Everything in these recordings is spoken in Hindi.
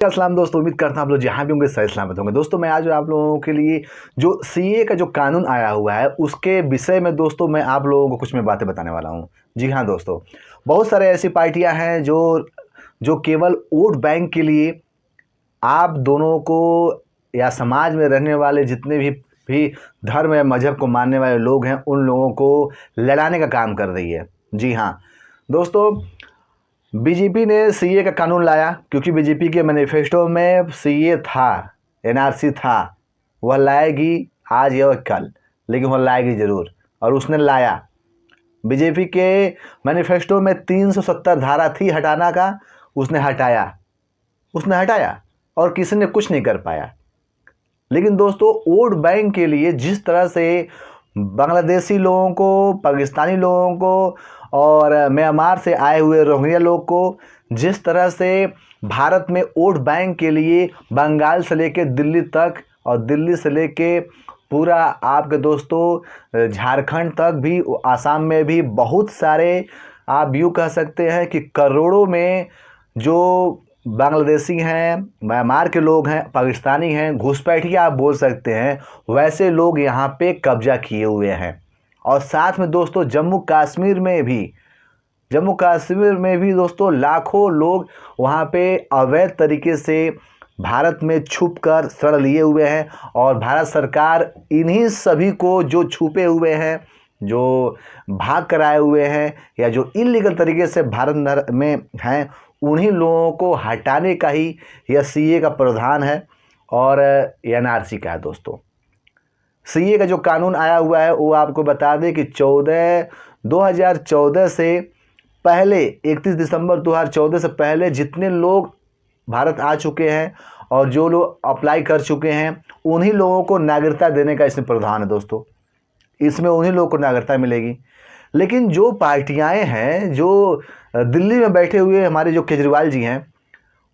अस्सलाम दोस्तों, उम्मीद करता हूं आप लोग जहां भी होंगे सही सलामत होंगे। दोस्तों मैं आज आप लोगों के लिए जो सीए का जो कानून आया हुआ है उसके विषय में दोस्तों मैं आप लोगों को कुछ मैं बातें बताने वाला हूं। जी हाँ दोस्तों, बहुत सारे ऐसी पार्टियां हैं जो जो केवल वोट बैंक के लिए आप दोनों को या समाज में रहने वाले जितने भी धर्म या मजहब को मानने वाले लोग हैं उन लोगों को लड़ाने का काम कर रही है। जी हाँ दोस्तों, बीजेपी ने सीए का कानून लाया क्योंकि बीजेपी के मैनिफेस्टो में सीए था, एनआरसी था। वह लाएगी आज या कल, लेकिन वह लाएगी ज़रूर और उसने लाया। बीजेपी के मैनिफेस्टो में 370 धारा थी हटाना का, उसने हटाया और किसी ने कुछ नहीं कर पाया। लेकिन दोस्तों वोट बैंक के लिए जिस तरह से बांग्लादेशी लोगों को, पाकिस्तानी लोगों को और म्यांमार से आए हुए रोहिंग्या लोग को जिस तरह से भारत में वोट बैंक के लिए बंगाल से लेके दिल्ली तक और दिल्ली से लेके पूरा आपके दोस्तों झारखंड तक भी, आसाम में भी बहुत सारे आप यूँ कह सकते हैं कि करोड़ों में जो बांग्लादेशी हैं, म्यांमार के लोग हैं, पाकिस्तानी हैं, घुसपैठिया आप बोल सकते हैं, वैसे लोग यहाँ पे कब्जा किए हुए हैं। और साथ में दोस्तों जम्मू कश्मीर में भी दोस्तों लाखों लोग वहाँ पे अवैध तरीके से भारत में छुप कर शरण लिए हुए हैं। और भारत सरकार इन्हीं सभी को जो छुपे हुए हैं, जो भाग कर आए हुए हैं या जो इलीगल तरीके से भारत में हैं, उन्हीं लोगों को हटाने का ही यह सीए का प्रावधान है और एनआरसी का है। दोस्तों सीए का जो कानून आया हुआ है वो आपको बता दें कि 2014 से पहले, 31 दिसंबर 2014 से पहले जितने लोग भारत आ चुके हैं और जो लोग अप्लाई कर चुके हैं उन्हीं लोगों को नागरिकता देने का इसमें प्रावधान है। दोस्तों इसमें उन्हीं लोगों को नागरिकता मिलेगी। लेकिन जो पार्टियां हैं, जो दिल्ली में बैठे हुए हमारे जो केजरीवाल जी हैं,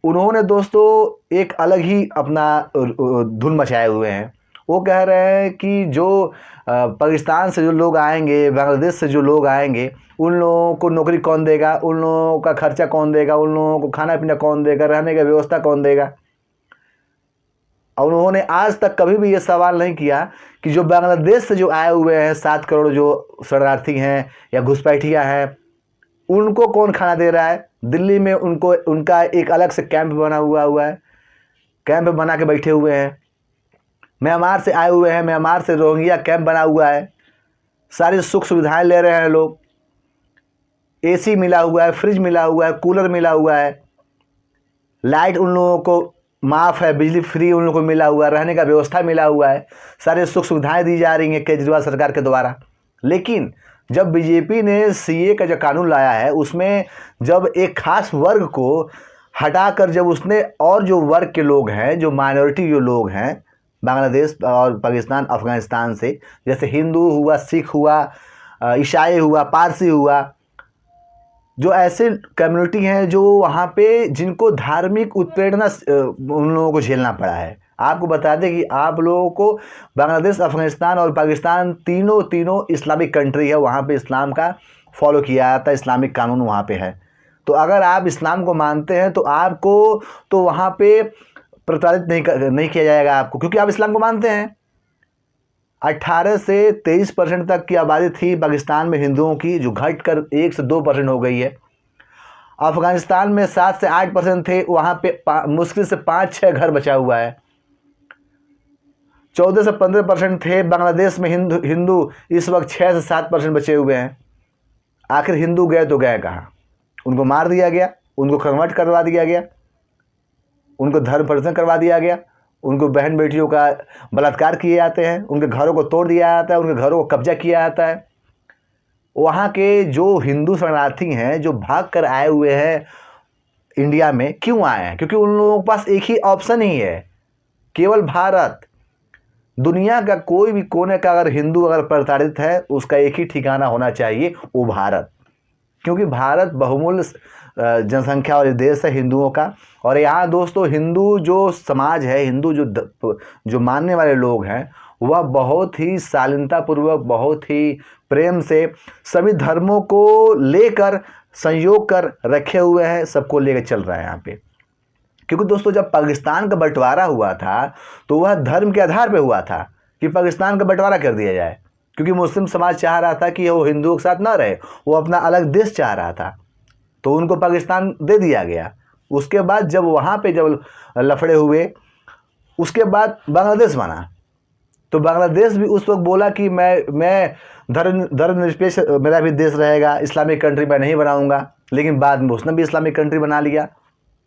उन्होंने दोस्तों एक अलग ही अपना धुन मचाए हुए हैं। वो कह रहे हैं कि जो पाकिस्तान से जो लोग आएंगे, बांग्लादेश से जो लोग आएंगे, उन लोगों को नौकरी कौन देगा, उन लोगों का खर्चा कौन देगा, उन लोगों को खाना पीना कौन देगा, रहने की व्यवस्था कौन देगा। और उन्होंने आज तक कभी भी ये सवाल नहीं किया कि जो बांग्लादेश से जो आए हुए हैं 7 करोड़ जो शरणार्थी हैं या घुसपैठिया हैं, उनको कौन खाना दे रहा है। दिल्ली में उनका एक अलग से कैंप बना हुआ है, कैंप बना के बैठे हुए हैं। म्यांमार से आए हुए हैं, म्यांमार से रोहिंग्या कैंप बना हुआ है, सारी सुख सुविधाएं ले रहे हैं लोग। एसी मिला हुआ है, फ्रिज मिला हुआ है, कूलर मिला हुआ है, लाइट उन लोगों को माफ़ है, बिजली फ्री उन लोगों को मिला हुआ है, रहने का व्यवस्था मिला हुआ है, सारे सुख सुविधाएं दी जा रही हैं केजरीवाल सरकार के द्वारा। लेकिन जब बीजेपी ने सीए का जो कानून लाया है उसमें जब एक खास वर्ग को हटाकर जब उसने और जो वर्ग के लोग हैं, जो माइनॉरिटी जो लोग हैं बांग्लादेश और पाकिस्तान, अफ़गानिस्तान से, जैसे हिंदू हुआ, सिख हुआ, ईसाई हुआ, पारसी हुआ, जो ऐसे कम्युनिटी हैं जो वहाँ पे जिनको धार्मिक उत्पीड़ना उन लोगों को झेलना पड़ा है। आपको बता दें कि आप लोगों को बांग्लादेश, अफ़गानिस्तान और पाकिस्तान तीनों इस्लामिक कंट्री है, वहाँ पे इस्लाम का फॉलो किया जाता है, इस्लामिक कानून वहाँ पे है। तो अगर आप इस्लाम को मानते हैं तो आपको तो वहाँ पे प्रताड़ित नहीं किया जाएगा आपको, क्योंकि आप इस्लाम को मानते हैं। 18 से 23% तक की आबादी थी पाकिस्तान में हिंदुओं की, जो घटकर 1 से 2% हो गई है। अफ़गानिस्तान में 7 से 8% थे, वहाँ पे मुश्किल से 5-6 घर बचा हुआ है। 14 से 15% थे बांग्लादेश में हिंदू, इस वक्त 6 से 7% बचे हुए हैं। आखिर हिंदू गए तो गए कहाँ? उनको मार दिया गया, उनको कन्वर्ट करवा दिया गया, उनको धर्म परिवर्तन करवा दिया गया, उनको बहन बेटियों का बलात्कार किए जाते हैं, उनके घरों को तोड़ दिया जाता है, उनके घरों को कब्जा किया जाता है। वहाँ के जो हिंदू शरणार्थी हैं जो भाग कर आए हुए हैं इंडिया में, क्यों आए हैं? क्योंकि उन लोगों के पास एक ही ऑप्शन ही है, केवल भारत। दुनिया का कोई भी कोने का अगर हिंदू अगर प्रताड़ित है, उसका एक ही ठिकाना होना चाहिए, वो भारत। क्योंकि भारत बहुमूल्य जनसंख्या वाले देश है हिंदुओं का। और यहाँ दोस्तों हिंदू जो समाज है, हिंदू जो मानने वाले लोग हैं, वह बहुत ही शालीनतापूर्वक, बहुत ही प्रेम से सभी धर्मों को लेकर संयोग कर रखे हुए हैं, सबको लेकर चल रहा है यहाँ पे। क्योंकि दोस्तों जब पाकिस्तान का बंटवारा हुआ था तो वह धर्म के आधार पर हुआ था कि पाकिस्तान का बंटवारा कर दिया जाए, क्योंकि मुस्लिम समाज चाह रहा था कि वो हिंदुओं के साथ ना रहे, वो अपना अलग देश चाह रहा था, तो उनको पाकिस्तान दे दिया गया। उसके बाद जब वहाँ पे जब लफड़े हुए, उसके बाद बांग्लादेश बना, तो बांग्लादेश भी उस वक्त बोला कि मैं धर्मनिरपेक्ष मेरा भी देश रहेगा, इस्लामिक कंट्री मैं नहीं बनाऊंगा। लेकिन बाद में उसने भी इस्लामिक कंट्री बना लिया,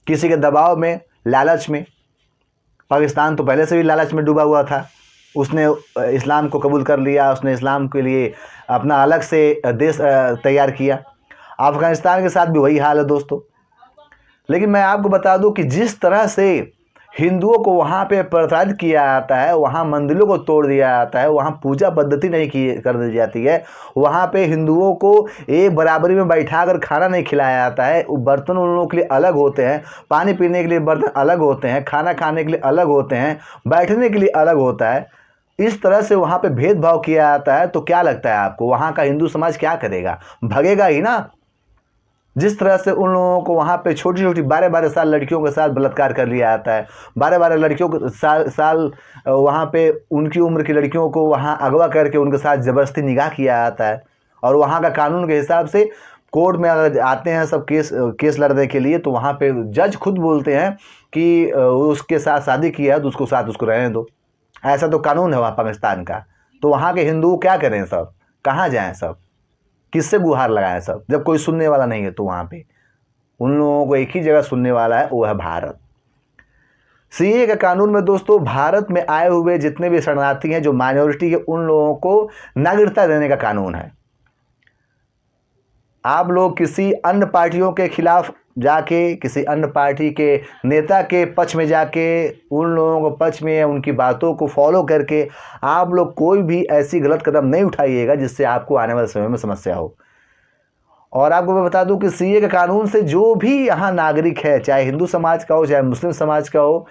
किसी के दबाव में, लालच में। पाकिस्तान तो पहले से भी लालच में डूबा हुआ था, उसने इस्लाम को कबूल कर लिया, उसने इस्लाम के लिए अपना अलग से देश तैयार किया। अफ़गानिस्तान के साथ भी वही हाल है दोस्तों। लेकिन मैं आपको बता दूं कि जिस तरह से हिंदुओं को वहाँ पे प्रताड़ित किया जाता है, वहाँ मंदिरों को तोड़ दिया जाता है, वहाँ पूजा पद्धति नहीं की कर दी जाती है, वहाँ पे हिंदुओं को एक बराबरी में बैठाकर खाना नहीं खिलाया जाता है। बर्तन उन लोगों के लिए अलग होते हैं, पानी पीने के लिए बर्तन अलग होते हैं, खाना खाने के लिए अलग होते हैं, बैठने के लिए अलग होता है। इस तरह से वहाँ पे भेदभाव किया जाता है। तो क्या लगता है आपको वहाँ का हिंदू समाज क्या करेगा? भगेगा ही ना। जिस तरह से उन लोगों को वहाँ पे छोटी छोटी 12-12 साल लड़कियों के साथ बलात्कार कर लिया जाता है, 12-12 लड़कियों को साल वहाँ पे उनकी उम्र की लड़कियों को वहाँ अगवा करके उनके साथ ज़बरदस्ती निकाह किया जाता है। और वहाँ का कानून के हिसाब से कोर्ट में अगर आते हैं सब केस लड़ने के लिए, तो वहाँ पे जज खुद बोलते हैं कि उसके साथ शादी किया है तो उसको रहने दो। ऐसा तो कानून है वहाँ पाकिस्तान का। तो वहाँ के हिंदू क्या करें सब? कहाँ जाएँ सब? किससे गुहार लगाएं सब, जब कोई सुनने वाला नहीं है? तो वहाँ पे उन लोगों को एक ही जगह सुनने वाला है, वो है भारत। सीए के कानून में दोस्तों भारत में आए हुए जितने भी शरणार्थी हैं, जो माइनॉरिटी के, उन लोगों को नागरिकता देने का कानून है। आप लोग किसी अन्य पार्टियों के खिलाफ जाके, किसी अन्य पार्टी के नेता के पक्ष में जाके, उन लोगों को पक्ष में उनकी बातों को फॉलो करके आप लोग कोई भी ऐसी गलत कदम नहीं उठाइएगा जिससे आपको आने वाले समय में समस्या हो। और आपको मैं बता दूं कि सीए के कानून से जो भी यहाँ नागरिक है, चाहे हिंदू समाज का हो चाहे मुस्लिम समाज का हो,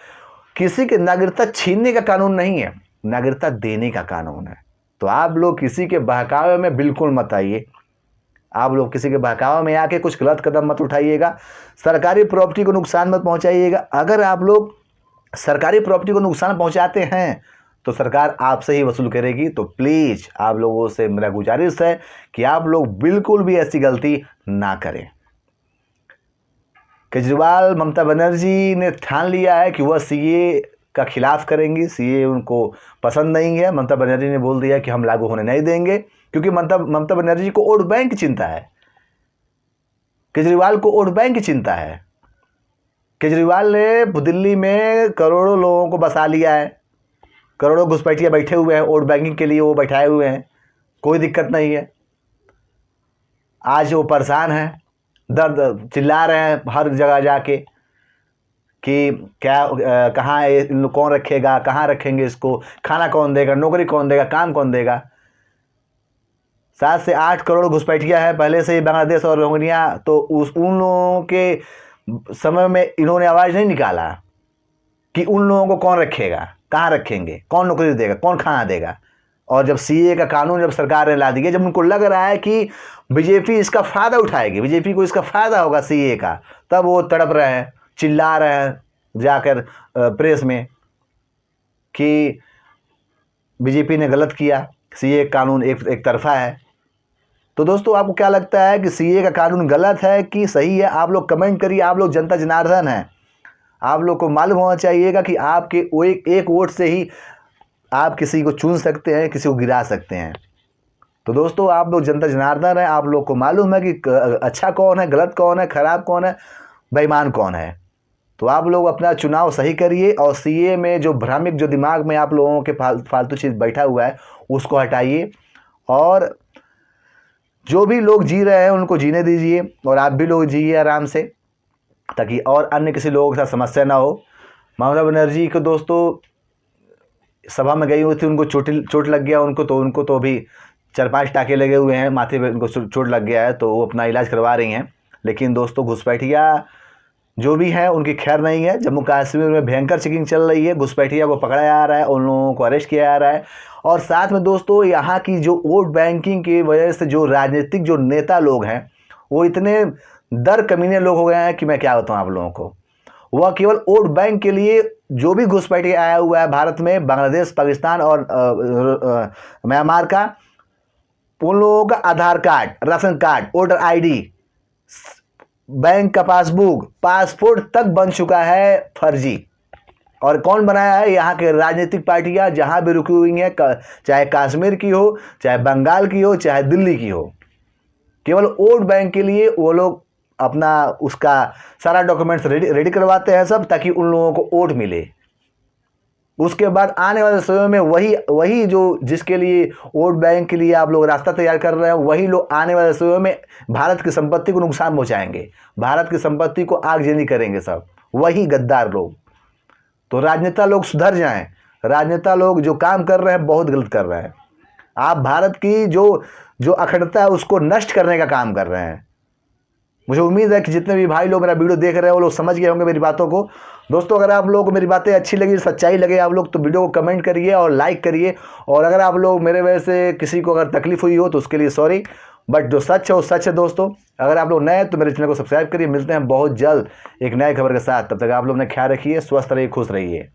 किसी की नागरिकता छीनने का कानून नहीं है, नागरिकता देने का कानून है। तो आप लोग किसी के बहकावे में बिल्कुल मत आइए। आप लोग किसी के बहकावे में आके कुछ गलत कदम मत उठाइएगा। सरकारी प्रॉपर्टी को नुकसान मत पहुंचाइएगा। अगर आप लोग सरकारी प्रॉपर्टी को नुकसान पहुंचाते हैं तो सरकार आपसे ही वसूल करेगी। तो प्लीज़ आप लोगों से मेरा गुजारिश है कि आप लोग बिल्कुल भी ऐसी गलती ना करें। केजरीवाल, ममता बनर्जी ने ठान लिया है कि वह सीए का खिलाफ करेंगी। सीए उनको पसंद नहीं है। ममता बनर्जी ने बोल दिया कि हम लागू होने नहीं देंगे, क्योंकि ममता बनर्जी को वोट बैंक की चिंता है, केजरीवाल को वोट बैंक की चिंता है। केजरीवाल ने दिल्ली में करोड़ों लोगों को बसा लिया है, करोड़ों घुसपैठिया बैठे हुए हैं, वोट बैंकिंग के लिए वो बैठाए हुए हैं, कोई दिक्कत नहीं है। आज वो परेशान हैं, दर्द चिल्ला रहे हैं हर जगह जाके कि क्या कहाँ कौन रखेगा, कहाँ रखेंगे इसको, खाना कौन देगा, नौकरी कौन देगा, काम कौन देगा। 7 से 8 करोड़ घुसपैठिया है पहले से ही बांग्लादेश और रोहिंग्या। तो उन लोगों के समय में इन्होंने आवाज़ नहीं निकाला कि उन लोगों को कौन रखेगा, कहाँ रखेंगे, कौन नौकरी देगा, कौन खाना देगा। और जब सीए का कानून जब सरकार ने ला दिया, जब उनको लग रहा है कि बीजेपी इसका फ़ायदा उठाएगी, बीजेपी को इसका फ़ायदा होगा सीए का, तब वो तड़प रहे हैं, चिल्ला रहे हैं जाकर प्रेस में कि बीजेपी ने गलत किया, सीए कानून एक तरफा है। तो दोस्तों आपको क्या लगता है कि सीए का कानून गलत है कि सही है? आप लोग कमेंट करिए। आप लोग जनता जनार्दन हैं, आप लोग को मालूम होना चाहिएगा कि आपके वो एक वोट से ही आप किसी को चुन सकते हैं, किसी को गिरा सकते हैं। तो दोस्तों आप लोग जनता जनार्दन हैं, आप लोग को मालूम है कि अच्छा कौन है, गलत कौन है, खराब कौन है, बेईमान कौन है। तो आप लोग अपना चुनाव सही करिए और सीए में जो भ्रामिक जो दिमाग में आप लोगों के फालतू चीज़ बैठा हुआ है उसको हटाइए, और जो भी लोग जी रहे हैं उनको जीने दीजिए, और आप भी लोग जिए आराम से, ताकि और अन्य किसी लोगों के साथ समस्या ना हो। ममता बनर्जी को दोस्तों सभा में गई हुई थी, उनको चोट लग गया, उनको तो अभी 4-5 टाँके लगे हुए हैं, माथे पे उनको चोट लग गया है, तो वो अपना इलाज करवा रही हैं। लेकिन दोस्तों घुसपैठिया जो भी है उनकी खैर नहीं है। जम्मू कश्मीर में भयंकर चेकिंग चल रही है, घुसपैठिया को पकड़ा जा रहा है, उन लोगों को अरेस्ट किया जा रहा है। और साथ में दोस्तों यहाँ की जो वोट बैंकिंग की वजह से जो राजनीतिक जो नेता लोग हैं वो इतने दर कमीने लोग हो गए हैं कि मैं क्या बताऊँ आप लोगों को। वह केवल वोट बैंक के लिए जो भी घुसपैठी आया हुआ है भारत में, बांग्लादेश, पाकिस्तान और म्यांमार का, उन लोगों का Aadhaar card, ration card, voter ID, bank का पासबुक, पासपोर्ट तक बन चुका है फर्जी। और कौन बनाया है? यहाँ के राजनीतिक पार्टियां जहां भी रुकी हुई हैं, चाहे कश्मीर की हो, चाहे बंगाल की हो, चाहे दिल्ली की हो, केवल वोट बैंक के लिए वो लोग अपना उसका सारा डॉक्यूमेंट्स रेडी करवाते हैं सब, ताकि उन लोगों को वोट मिले। उसके बाद आने वाले समय में वही जो जिसके लिए वोट बैंक के लिए आप लोग रास्ता तैयार कर रहे हैं, वही लोग आने वाले समय में भारत की संपत्ति को नुकसान पहुंचाएंगे, भारत की संपत्ति को आगजनी करेंगे सब, वही गद्दार लोग। तो राजनेता लोग सुधर जाएं, राजनेता लोग जो काम कर रहे हैं बहुत गलत कर रहे हैं। आप भारत की जो अखंडता है उसको नष्ट करने का काम कर रहे हैं। मुझे उम्मीद है कि जितने भी भाई लोग मेरा वीडियो देख रहे हैं वो लोग समझ गए होंगे मेरी बातों को। दोस्तों, अगर आप लोगों को मेरी बातें अच्छी लगी, सच्चाई लगे आप लोग, तो वीडियो को कमेंट करिए और लाइक करिए। और अगर आप लोग मेरे वजह से किसी को अगर तकलीफ हुई हो तो उसके लिए सॉरी, बट जो सच है वो सच है। दोस्तों, अगर आप लोग नए हैं तो मेरे चैनल को सब्सक्राइब करिए। मिलते हैं बहुत जल्द एक नए खबर के साथ। तब तक आप लोग ने ख्याल रखिए, स्वस्थ रहिए, खुश रहिए।